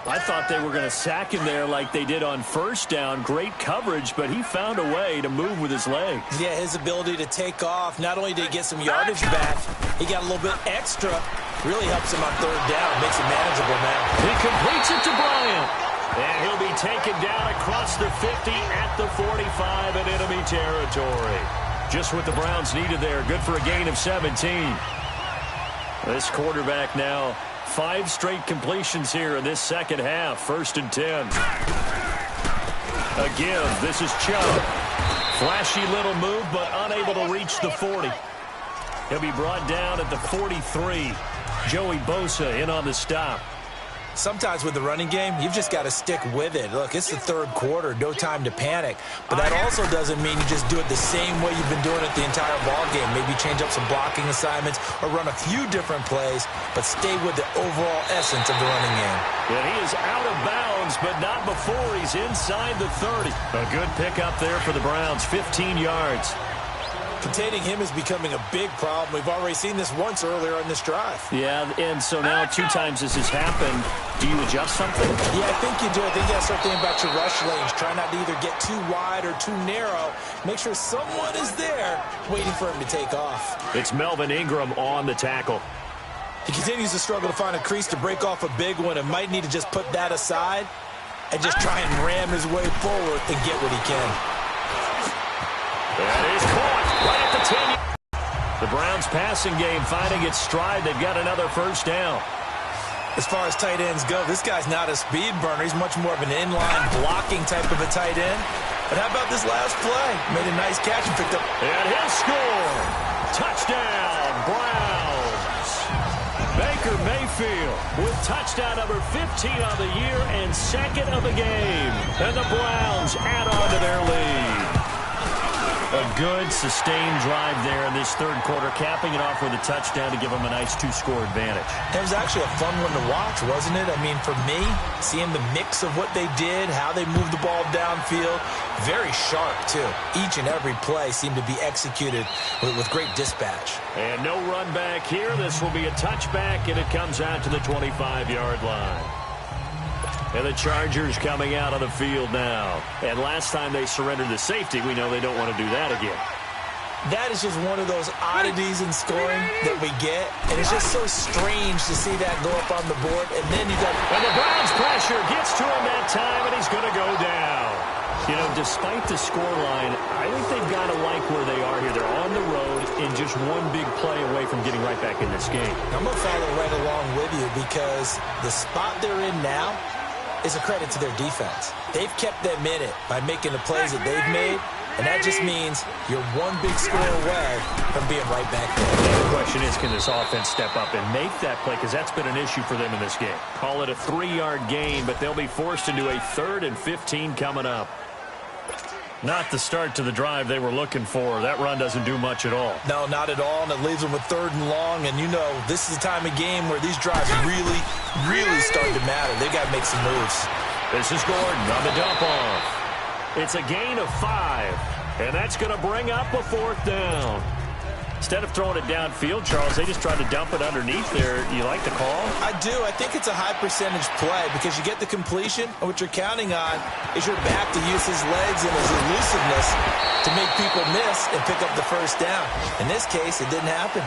[SPEAKER 3] I thought they were going to sack him there like they did on first down. Great coverage, but he found a way to move with his legs.
[SPEAKER 4] Yeah, his ability to take off. Not only did he get some yardage back, he got a little bit extra. Really helps him on 3rd down. Makes it manageable now.
[SPEAKER 3] He completes it to Bryant. And he'll be taken down across the 50 at the 45 in enemy territory. Just what the Browns needed there. Good for a gain of 17. This quarterback now 5 straight completions here in this second half. 1st and 10. Again, this is Chubb. Flashy little move, but unable to reach the 40. He'll be brought down at the 43. Joey Bosa in on the stop.
[SPEAKER 4] Sometimes with the running game, you've just got to stick with it. Look, it's the 3rd quarter, no time to panic. But that also doesn't mean you just do it the same way you've been doing it the entire ball game. Maybe change up some blocking assignments or run a few different plays, but stay with the overall essence of the running game.
[SPEAKER 3] And he is out of bounds, but not before he's inside the 30. A good pickup there for the Browns, 15 yards.
[SPEAKER 4] Containing him is becoming a big problem. We've already seen this once earlier in this drive.
[SPEAKER 3] Yeah, and so now 2 times this has happened. Do you adjust something?
[SPEAKER 4] Yeah, I think you do. I think you got to start thinking about your rush lanes. Try not to either get too wide or too narrow. Make sure someone is there waiting for him to take off.
[SPEAKER 3] It's Melvin Ingram on the tackle.
[SPEAKER 4] He continues to struggle to find a crease to break off a big one and might need to just put that aside and just try and ram his way forward and get what he can.
[SPEAKER 3] That is caught right at the 10. The Browns passing game finding its stride. They've got another first down.
[SPEAKER 4] As far as tight ends go, this guy's not a speed burner. He's much more of an inline blocking type of a tight end. But how about this last play? Made a nice catch and picked up.
[SPEAKER 3] And he'll score. Touchdown, Browns. Baker Mayfield with touchdown number 15 on the year and 2nd of the game. And the Browns add on to their lead. A good, sustained drive there in this 3rd quarter, capping it off with a touchdown to give them a nice 2-score advantage.
[SPEAKER 4] It was actually a fun one to watch, wasn't it? I mean, for me, seeing the mix of what they did, how they moved the ball downfield, very sharp, too. Each and every play seemed to be executed with great dispatch.
[SPEAKER 3] And no run back here. This will be a touchback, and it comes out to the 25-yard line. And the Chargers coming out on the field now. And last time they surrendered the safety, we know they don't want to do that again.
[SPEAKER 4] That is just one of those oddities in scoring that we get. And it's just so strange to see that go up on the board. And then you got...
[SPEAKER 3] And the Browns pressure gets to him that time, and he's going to go down. You know, despite the scoreline, I think they've got to like where they are here. They're on the road in just one big play away from getting right back in this game.
[SPEAKER 4] I'm going to follow right along with you because the spot they're in now is a credit to their defense. They've kept them in it by making the plays that they've made, And that just means you're one big score away from being right back there.
[SPEAKER 3] The question is, can this offense step up and make that play? Because that's been an issue for them in this game. Call it a 3-yard gain, but they'll be forced into a 3rd and 15 coming up. Not the start to the drive they were looking for. That run doesn't do much at all.
[SPEAKER 4] No, not at all, and it leaves them with 3rd and long. And you know, this is the time of game where these drives really, really start to matter. They've got to make some moves.
[SPEAKER 3] This is Gordon on the dump off. It's a gain of 5, and that's going to bring up a 4th down. Instead of throwing it downfield, Charles, they just tried to dump it underneath there. You like the call?
[SPEAKER 4] I do. I think it's a high-percentage play because you get the completion, and what you're counting on is your back to use his legs and his elusiveness to make people miss and pick up the 1st down. In this case, it didn't happen.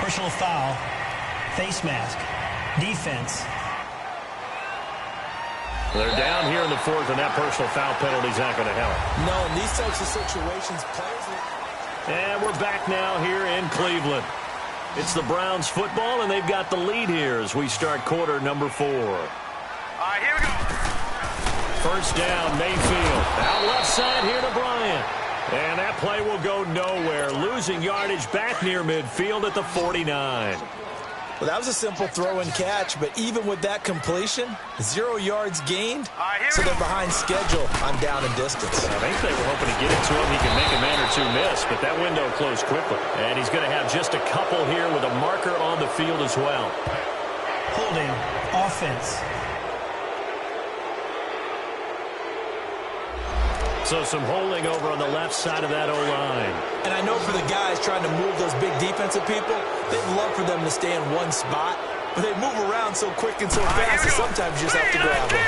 [SPEAKER 6] Personal foul. Face mask. Defense.
[SPEAKER 3] They're down here in the 4th, and that personal foul penalty is not going to help.
[SPEAKER 4] No, in these types of situations, players...
[SPEAKER 3] And we're back now here in Cleveland. It's the Browns football, and they've got the lead here as we start quarter number 4.
[SPEAKER 5] All right, here we go.
[SPEAKER 3] 1st down, Mayfield. Out left side here to Bryant. And that play will go nowhere. Losing yardage back near midfield at the 49.
[SPEAKER 4] Well, that was a simple throw and catch, but even with that completion, 0 yards gained, so they're behind schedule on down and distance.
[SPEAKER 3] I think they were hoping to get it to him. He can make a man or two miss, but that window closed quickly. And he's going to have just a couple here with a marker on the field as well.
[SPEAKER 6] Holding. Offense.
[SPEAKER 3] So some holding over on the left side of that O-line.
[SPEAKER 4] And I know for the guys trying to move those big defensive people, they'd love for them to stay in one spot, but they move around so quick and so fast that sometimes you just have to grab them.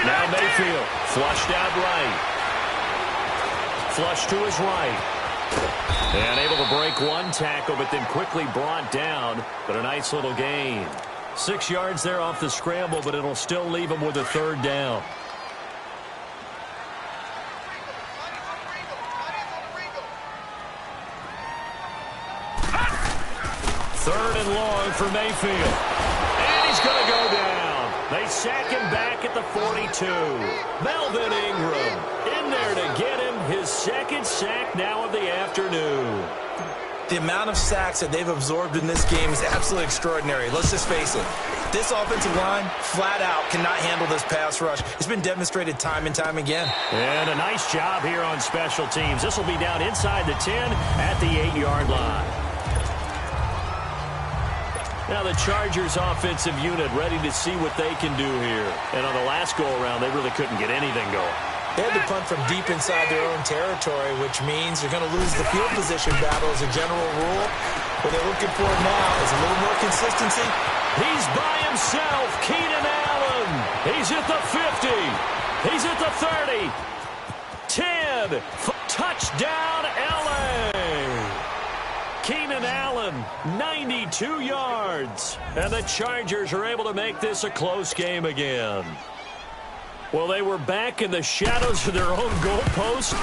[SPEAKER 3] Now Mayfield, flushed out right. Flush to his right. And able to break one tackle, but then quickly brought down, but a nice little gain. 6 yards there off the scramble, but it'll still leave him with a 3rd down. 3rd and long for Mayfield. And he's going to go down. They sack him back at the 42. Melvin Ingram in there to get him his 2nd sack now of the afternoon.
[SPEAKER 4] The amount of sacks that they've absorbed in this game is absolutely extraordinary. Let's just face it. This offensive line, flat out, cannot handle this pass rush. It's been demonstrated time and time again.
[SPEAKER 3] And a nice job here on special teams. This will be down inside the 10 at the 8-yard line. Now the Chargers offensive unit ready to see what they can do here. And on the last go-around, they really couldn't get anything going.
[SPEAKER 4] They had to punt from deep inside their own territory, which means you're going to lose the field position battle as a general rule. What they're looking for now is a little more consistency.
[SPEAKER 3] He's by himself, Keenan Allen. He's at the 50. He's at the 30. 10. Touchdown, L.A. Keenan Allen, 92 yards. And the Chargers are able to make this a close game again. Well, they were back in the shadows of their own goalpost,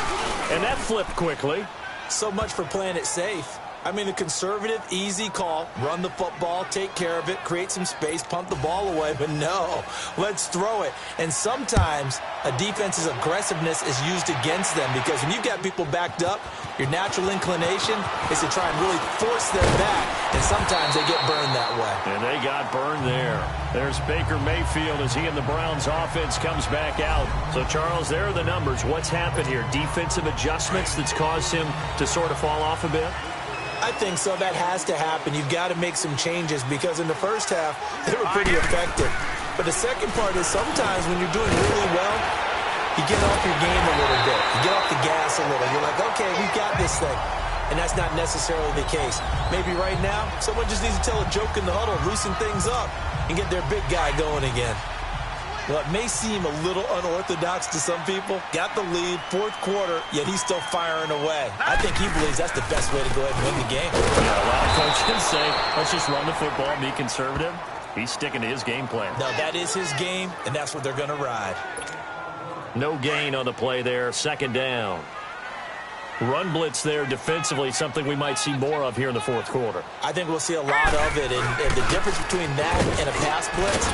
[SPEAKER 3] and that flipped quickly.
[SPEAKER 4] So much for playing it safe. I mean, a conservative, easy call, run the football, take care of it, create some space, punt the ball away, but no, let's throw it. And sometimes a defense's aggressiveness is used against them because when you've got people backed up, your natural inclination is to try and really force them back, and sometimes they get burned that way.
[SPEAKER 3] And they got burned there. There's Baker Mayfield as he and the Browns offense comes back out. So, Charles, there are the numbers. What's happened here? Defensive adjustments that's caused him to sort of fall off a bit?
[SPEAKER 4] I think so. That has to happen. You've got to make some changes because in the first half, they were pretty effective. But the second part is sometimes when you're doing really well, you get off your game a little bit. You get off the gas a little. You're like, okay, we've got this thing. And that's not necessarily the case. Maybe right now, someone just needs to tell a joke in the huddle, loosen things up, and get their big guy going again. Well, it may seem a little unorthodox to some people. Got the lead, 4th quarter, yet he's still firing away. I think he believes that's the best way to go ahead and win the game.
[SPEAKER 3] Yeah, a lot of coaches say, let's just run the football, be conservative. He's sticking to his game plan.
[SPEAKER 4] No, that is his game, and that's what they're going to ride.
[SPEAKER 3] No gain on the play there, 2nd down. Run blitz there defensively, something we might see more of here in the fourth quarter.
[SPEAKER 4] I think we'll see a lot of it, and the difference between that and a pass blitz,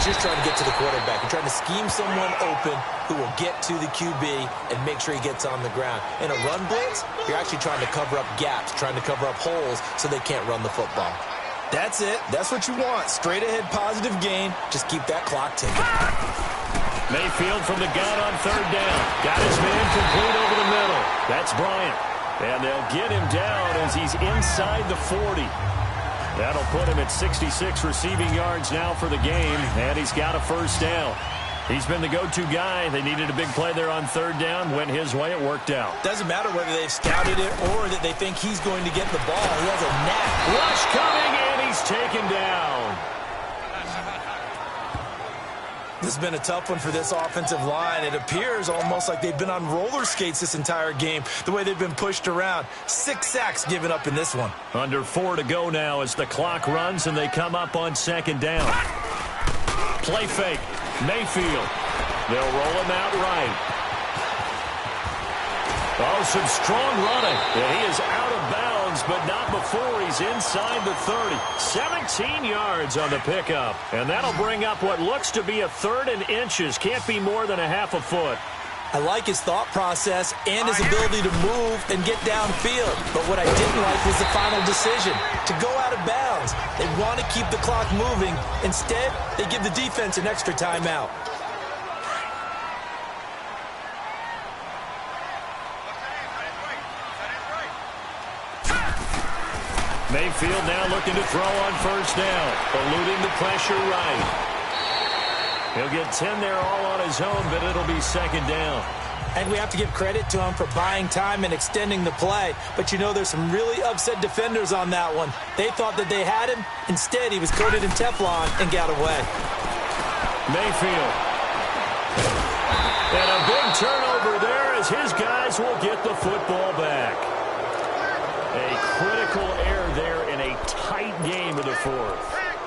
[SPEAKER 4] you're trying to get to the quarterback. You're trying to scheme someone open who will get to the QB and make sure he gets on the ground. In a run blitz, you're actually trying to cover up gaps, trying to cover up holes so they can't run the football. That's it. That's what you want. Straight ahead positive gain. Just keep that clock ticking.
[SPEAKER 3] Mayfield from the gun on third down. Got his man complete over the middle. That's Bryant. And they'll get him down as he's inside the 40. That'll put him at 66 receiving yards now for the game, and he's got a first down. He's been the go-to guy. They needed a big play there on third down. Went his way. It worked out.
[SPEAKER 4] Doesn't matter whether they've scouted it or that they think he's going to get the ball. He has a knack.
[SPEAKER 3] Rush coming, and he's taken down.
[SPEAKER 4] This has been a tough one for this offensive line. It appears almost like they've been on roller skates this entire game, the way they've been pushed around. 6 sacks given up in this one.
[SPEAKER 3] Under 4 to go now as the clock runs, and they come up on second down. Play fake. Mayfield. They'll roll him out right. Oh, some strong running. And he is out of bounds, but not before he's inside the 30. 17 yards on the pickup. And that'll bring up what looks to be a third and inches. Can't be more than a half a foot.
[SPEAKER 4] I like his thought process and his ability to move and get downfield. But what I didn't like was the final decision, to go out of bounds. They want to keep the clock moving. Instead, they give the defense an extra timeout.
[SPEAKER 3] Mayfield now looking to throw on first down, eluding the pressure right. He'll get 10 there all on his own, but it'll be second down.
[SPEAKER 4] And we have to give credit to him for buying time and extending the play. But you know, there's some really upset defenders on that one. They thought that they had him. Instead, he was coated in Teflon and got away.
[SPEAKER 3] Mayfield. And a big turnover there as his guys will get the football back. A critical error there in a tight game of the fourth.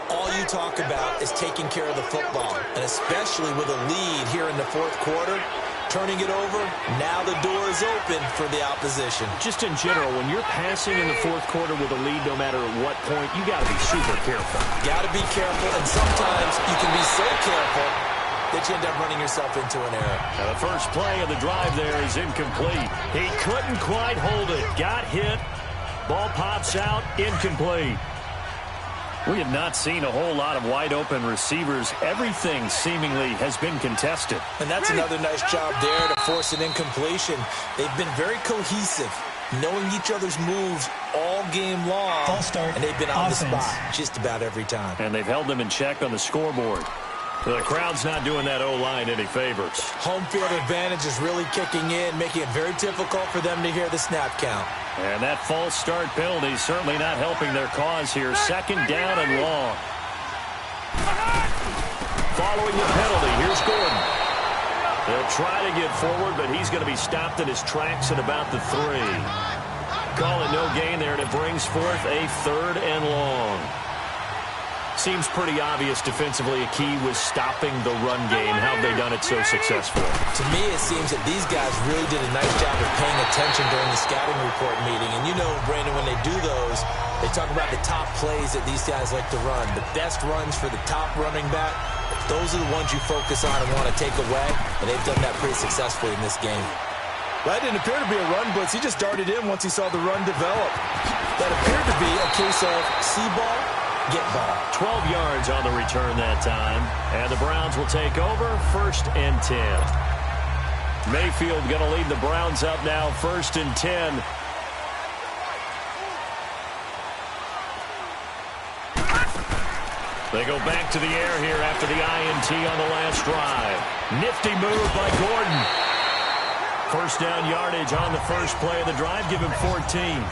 [SPEAKER 4] All you talk about is taking care of the football, and especially with a lead here in the fourth quarter, turning it over, now the door is open for the opposition.
[SPEAKER 3] Just in general, when you're passing in the fourth quarter with a lead, no matter at what point, you got to be super careful.
[SPEAKER 4] Got to be careful, and sometimes you can be so careful that you end up running yourself into an error.
[SPEAKER 3] Now the first play of the drive there is incomplete. He couldn't quite hold it. Got hit. Ball pops out, incomplete. We have not seen a whole lot of wide-open receivers. Everything seemingly has been contested.
[SPEAKER 4] And that's another nice job there to force an incompletion. They've been very cohesive, knowing each other's moves all game long.
[SPEAKER 6] False start.
[SPEAKER 4] And they've been on
[SPEAKER 6] Offense.
[SPEAKER 4] the spot just about every time.
[SPEAKER 3] And they've held them in check on the scoreboard. The crowd's not doing that O-line any favors.
[SPEAKER 4] Home field advantage is really kicking in, making it very difficult for them to hear the snap count.
[SPEAKER 3] And that false start penalty is certainly not helping their cause here. Second down and long. Following the penalty, here's Gordon. They'll try to get forward, but he's going to be stopped in his tracks at about the 3. Call it no gain there, and it brings forth a third and long. Seems pretty obvious defensively a key was stopping the run game. How have they done it so successfully?
[SPEAKER 4] To me, it seems that these guys really did a nice job of paying attention during the scouting report meeting. And you know, Brandon, when they do those, they talk about the top plays that these guys like to run, the best runs for the top running back. Those are the ones you focus on and want to take away, and they've done that pretty successfully in this game.
[SPEAKER 7] Well, that didn't appear to be a run blitz. He just darted in once he saw the run develop. That appeared to be a case of see ball, get ball.
[SPEAKER 3] 12 yards on the return that time. And the Browns will take over, 1st and 10. Mayfield going to lead the Browns up now, 1st and 10. They go back to the air here after the INT on the last drive. Nifty move by Gordon. First down yardage on the first play of the drive. Give him 14.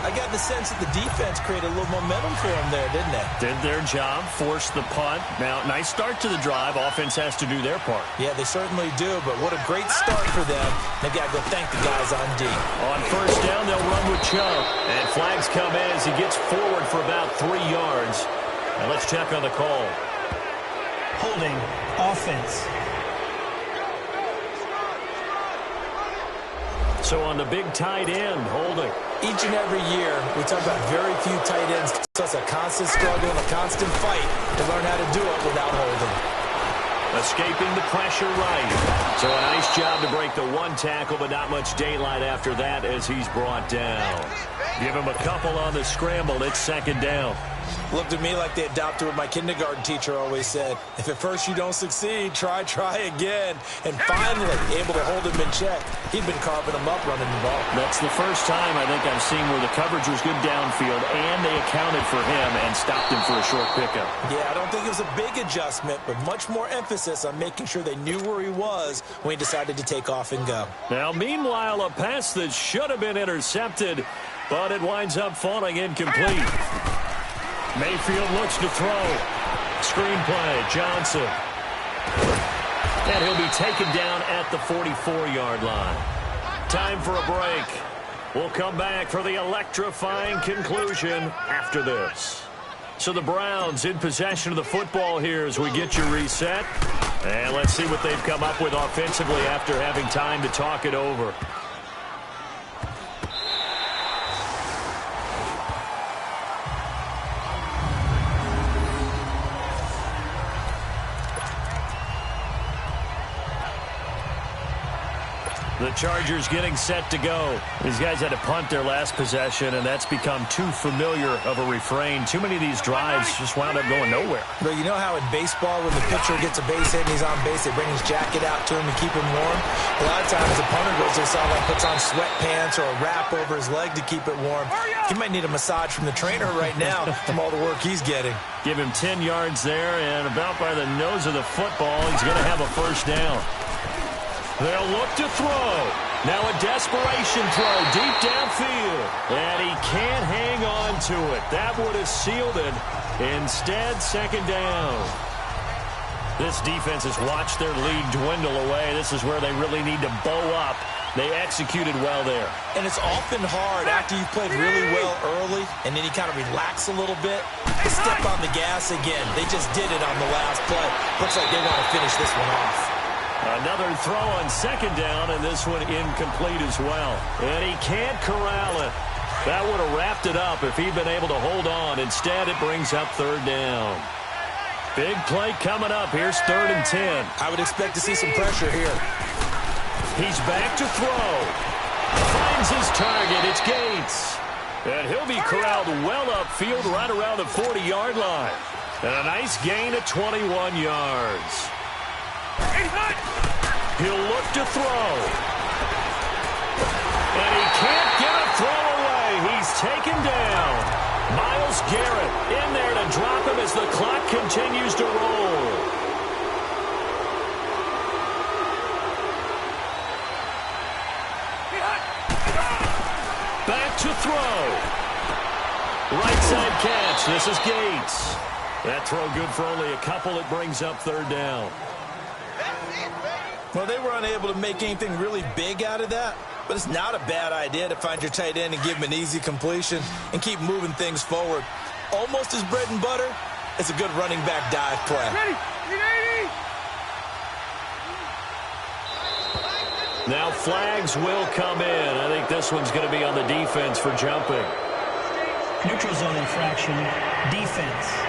[SPEAKER 4] I got the sense that the defense created a little momentum for them there, didn't they?
[SPEAKER 3] Did their job, forced the punt. Now, nice start to the drive. Offense has to do their part.
[SPEAKER 4] Yeah, they certainly do, but what a great start for them. They've got to go thank the guys on D.
[SPEAKER 3] On first down, they'll run with Chubb. And flags come in as he gets forward for about 3 yards. Now let's check on the call.
[SPEAKER 6] Holding offense.
[SPEAKER 3] So on the big tight end, holding.
[SPEAKER 4] Each and every year, we talk about very few tight ends. So it's a constant struggle and a constant fight to learn how to do it without holding.
[SPEAKER 3] Escaping the pressure right. So a nice job to break the one tackle, but not much daylight after that as he's brought down. Give him a couple on the scramble. It's second down.
[SPEAKER 4] Looked at me like they adopted what my kindergarten teacher always said. If at first you don't succeed, try again. And finally, able to hold him in check. He'd been carving him up running the ball.
[SPEAKER 3] That's the first time I think I've seen where the coverage was good downfield and they accounted for him and stopped him for a short pickup.
[SPEAKER 4] Yeah, I don't think it was a big adjustment, but much more emphasis on making sure they knew where he was when he decided to take off and go.
[SPEAKER 3] Now, meanwhile, a pass that should have been intercepted, but it winds up falling incomplete. Mayfield looks to throw. Screenplay, Johnson. And he'll be taken down at the 44-yard line. Time for a break. We'll come back for the electrifying conclusion after this. So the Browns in possession of the football here as we get you reset. And let's see what they've come up with offensively after having time to talk it over. The Chargers getting set to go. These guys had to punt their last possession, and that's become too familiar of a refrain. Too many of these drives just wound up going nowhere.
[SPEAKER 4] But you know how in baseball, when the pitcher gets a base hit and he's on base, they bring his jacket out to him to keep him warm? A lot of times the punter goes to the sideline, puts on sweatpants or a wrap over his leg to keep it warm. He might need a massage from the trainer right now from all the work he's getting.
[SPEAKER 3] Give him 10 yards there, and about by the nose of the football, he's going to have a first down. They'll look to throw. Now a desperation throw deep downfield. And he can't hang on to it. That would have sealed it. Instead, second down. This defense has watched their lead dwindle away. This is where they really need to bow up. They executed well there.
[SPEAKER 4] And it's often hard after you've played really well early and then you kind of relax a little bit to step on the gas again. They just did it on the last play. Looks like they want to finish this one off.
[SPEAKER 3] Another throw on second down, and this one incomplete as well. And he can't corral it. That would have wrapped it up if he'd been able to hold on. Instead, it brings up third down. Big play coming up. Here's 3rd and 10.
[SPEAKER 4] I would expect to see some pressure here.
[SPEAKER 3] He's back to throw. Finds his target. It's Gates. And he'll be corralled well upfield right around the 40-yard line. And a nice gain of 21 yards. He'll look to throw. And he can't get a throw away. He's taken down. Myles Garrett in there to drop him as the clock continues to roll. Back to throw. Right side catch. This is Gates. That throw good for only a couple. It brings up third down.
[SPEAKER 4] Well, they were unable to make anything really big out of that, but it's not a bad idea to find your tight end and give him an easy completion and keep moving things forward. Almost as bread and butter as a good running back dive play.
[SPEAKER 3] Now flags will come in. I think this one's going to be on the defense for jumping.
[SPEAKER 6] Neutral zone infraction, defense.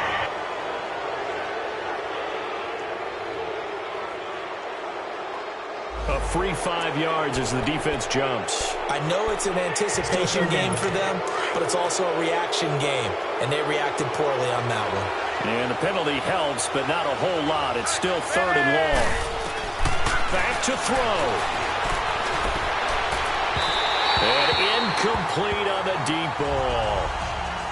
[SPEAKER 3] A free 5 yards as the defense jumps.
[SPEAKER 4] I know it's an anticipation game for them, but it's also a reaction game, and they reacted poorly on that one.
[SPEAKER 3] And the penalty helps, but not a whole lot. It's still 3rd and long. Back to throw. And incomplete on the deep ball.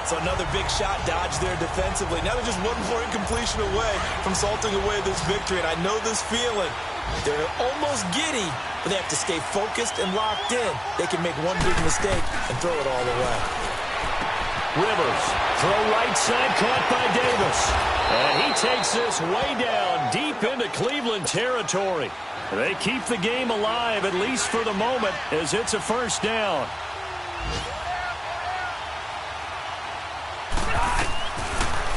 [SPEAKER 4] So another big shot dodged there defensively. Now they're just one more incompletion away from salting away this victory, and I know this feeling. They're almost giddy, but they have to stay focused and locked in. They can make one big mistake and throw it all away.
[SPEAKER 3] Rivers, throw right side, caught by Davis. And he takes this way down, deep into Cleveland territory. They keep the game alive, at least for the moment, as it's a first down.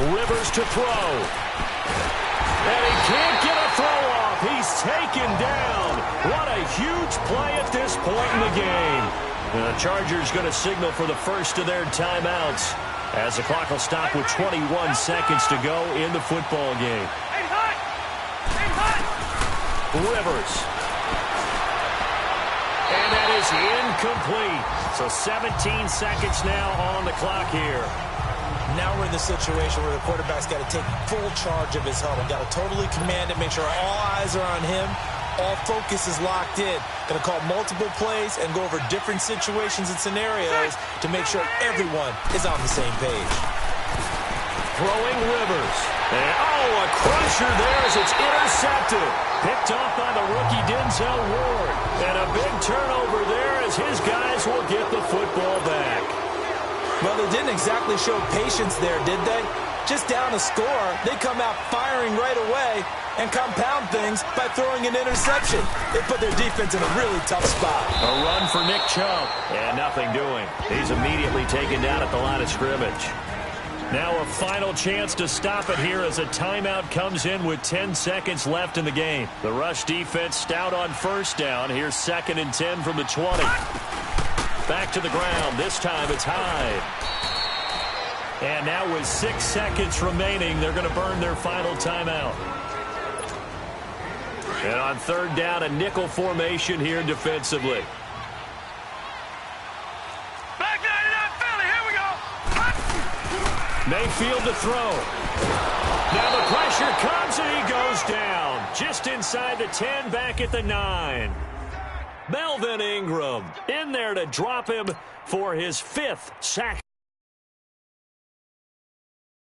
[SPEAKER 3] Rivers to throw. And he can't get a throw off. He's taken down. What a huge play at this point in the game. The Chargers going to signal for the first of their timeouts as the clock will stop with 21 seconds to go in the football game. Rivers. And that is incomplete. So 17 seconds now on the clock here.
[SPEAKER 4] Now we're in the situation where the quarterback's got to take full charge of his huddle. Got to totally command it, make sure all eyes are on him. All focus is locked in. Going to call multiple plays and go over different situations and scenarios to make sure everyone is on the same page.
[SPEAKER 3] Throwing Rivers. And, a crusher there as it's intercepted. Picked off by the rookie Denzel Ward. And a big turnover there as his guys will get the football back.
[SPEAKER 4] Well, they didn't exactly show patience there, did they? Just down a score, they come out firing right away and compound things by throwing an interception. They put their defense in a really tough spot.
[SPEAKER 3] A run for Nick Chubb, and nothing doing. He's immediately taken down at the line of scrimmage. Now a final chance to stop it here as a timeout comes in with 10 seconds left in the game. The rush defense stout on first down. Here's 2nd and 10 from the 20. Back to the ground. This time it's Hyde. And now with 6 seconds remaining, they're going to burn their final timeout. And on 3rd down, a nickel formation here defensively. Mayfield to throw. Now the pressure comes and he goes down. Just inside the 10, back at the 9. Melvin Ingram in there to drop him for his 5th sack.